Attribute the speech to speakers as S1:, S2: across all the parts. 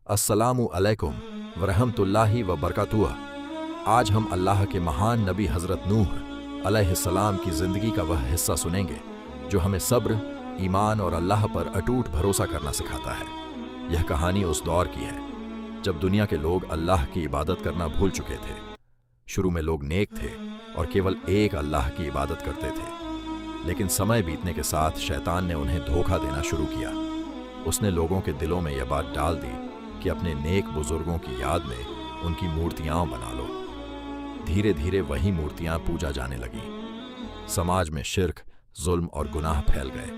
S1: अस्सलामु अलैकुम वरहमतुल्लाहि व बरकातुह। आज हम अल्लाह के महान नबी हज़रत नूह अलैहिस्सलाम की ज़िंदगी का वह हिस्सा सुनेंगे जो हमें सब्र, ईमान और अल्लाह पर अटूट भरोसा करना सिखाता है। यह कहानी उस दौर की है जब दुनिया के लोग अल्लाह की इबादत करना भूल चुके थे। शुरू में लोग नेक थे और केवल एक अल्लाह की इबादत करते थे, लेकिन समय बीतने के साथ शैतान ने उन्हें धोखा देना शुरू किया। उसने लोगों के दिलों में यह बात डाल दी कि अपने नेक बुजुर्गों की याद में उनकी मूर्तियां बना लो। धीरे धीरे वही मूर्तियां पूजा जाने लगीं। समाज में शिर्क, जुल्म और गुनाह फैल गए।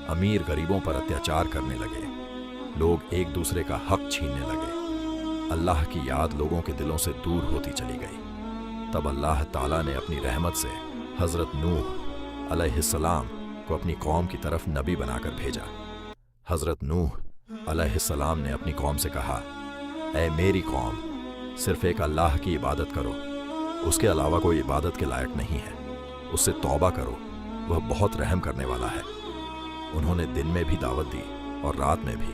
S1: अमीर गरीबों पर अत्याचार करने लगे। लोग एक दूसरे का हक छीनने लगे। अल्लाह की याद लोगों के दिलों से दूर होती चली गई। तब अल्लाह ताला ने अपनी रहमत से हज़रत नूह अलैहिस्सलाम को अपनी कौम की तरफ नबी बनाकर भेजा। हज़रत नूह अलैहिस्सलाम ने अपनी कौम से कहा, ऐ मेरी कौम, सिर्फ एक अल्लाह की इबादत करो, उसके अलावा कोई इबादत के लायक नहीं है। उससे तौबा करो, वह बहुत रहम करने वाला है। उन्होंने दिन में भी दावत दी और रात में भी।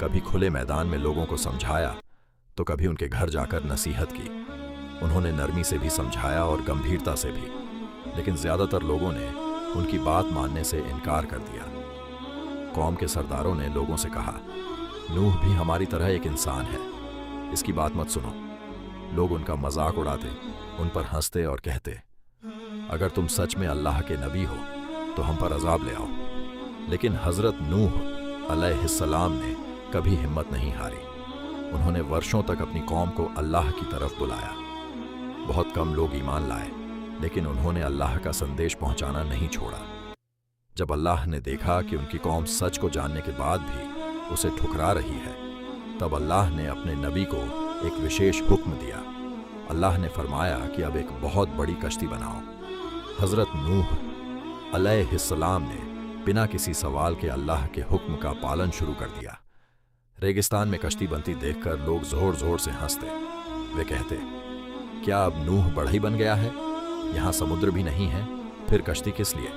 S1: कभी खुले मैदान में लोगों को समझाया तो कभी उनके घर जाकर नसीहत की। उन्होंने नरमी से भी समझाया और गंभीरता से भी, लेकिन ज्यादातर लोगों ने उनकी बात मानने से इनकार कर दिया। कौम के सरदारों ने लोगों से कहा, नूह भी हमारी तरह एक इंसान है, इसकी बात मत सुनो। लोग उनका मजाक उड़ाते, उन पर हंसते और कहते, अगर तुम सच में अल्लाह के नबी हो तो हम पर अजाब ले आओ। लेकिन हज़रत नूह अलैहिस्सलाम ने कभी हिम्मत नहीं हारी। उन्होंने वर्षों तक अपनी कौम को अल्लाह की तरफ बुलाया। बहुत कम लोग ईमान लाए, लेकिन उन्होंने अल्लाह का संदेश पहुंचाना नहीं छोड़ा। जब अल्लाह ने देखा कि उनकी कौम सच को जानने के बाद भी उसे ठुकरा रही है, तब अल्लाह ने अपने नबी को एक विशेष हुक्म दिया। अल्लाह ने फरमाया कि अब एक बहुत बड़ी कश्ती बनाओ। हज़रत नूह अलैहिस्सलाम ने बिना किसी सवाल के अल्लाह के हुक्म का पालन शुरू कर दिया। रेगिस्तान में कश्ती बनती देखकर लोग जोर जोर से हंसते। वे कहते, क्या अब नूह बढ़ई बन गया है? यहाँ समुद्र भी नहीं है, फिर कश्ती किस लिए?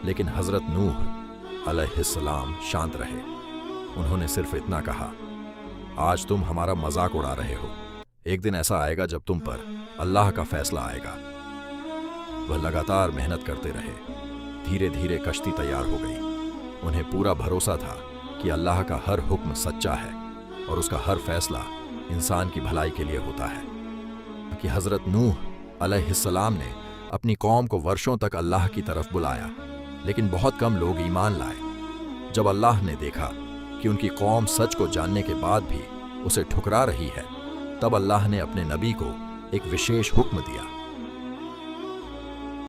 S1: लेकिन हज़रत नूह अलैहिस्सलाम शांत रहे। उन्होंने सिर्फ इतना कहा, आज तुम हमारा मजाक उड़ा रहे हो, एक दिन ऐसा आएगा जब तुम पर अल्लाह का फैसला आएगा। वह लगातार मेहनत करते रहे। धीरे धीरे कश्ती तैयार हो गई। उन्हें पूरा भरोसा था कि अल्लाह का हर हुक्म सच्चा है और उसका हर फैसला इंसान की भलाई के लिए होता है। कि हज़रत नूह अलैहिस्सलाम ने अपनी कौम को वर्षों तक अल्लाह की तरफ बुलाया, लेकिन बहुत कम लोग ईमान लाए। जब अल्लाह ने देखा कि उनकी कौम सच को जानने के बाद भी उसे ठुकरा रही है, तब अल्लाह ने अपने नबी को एक विशेष हुक्म दिया।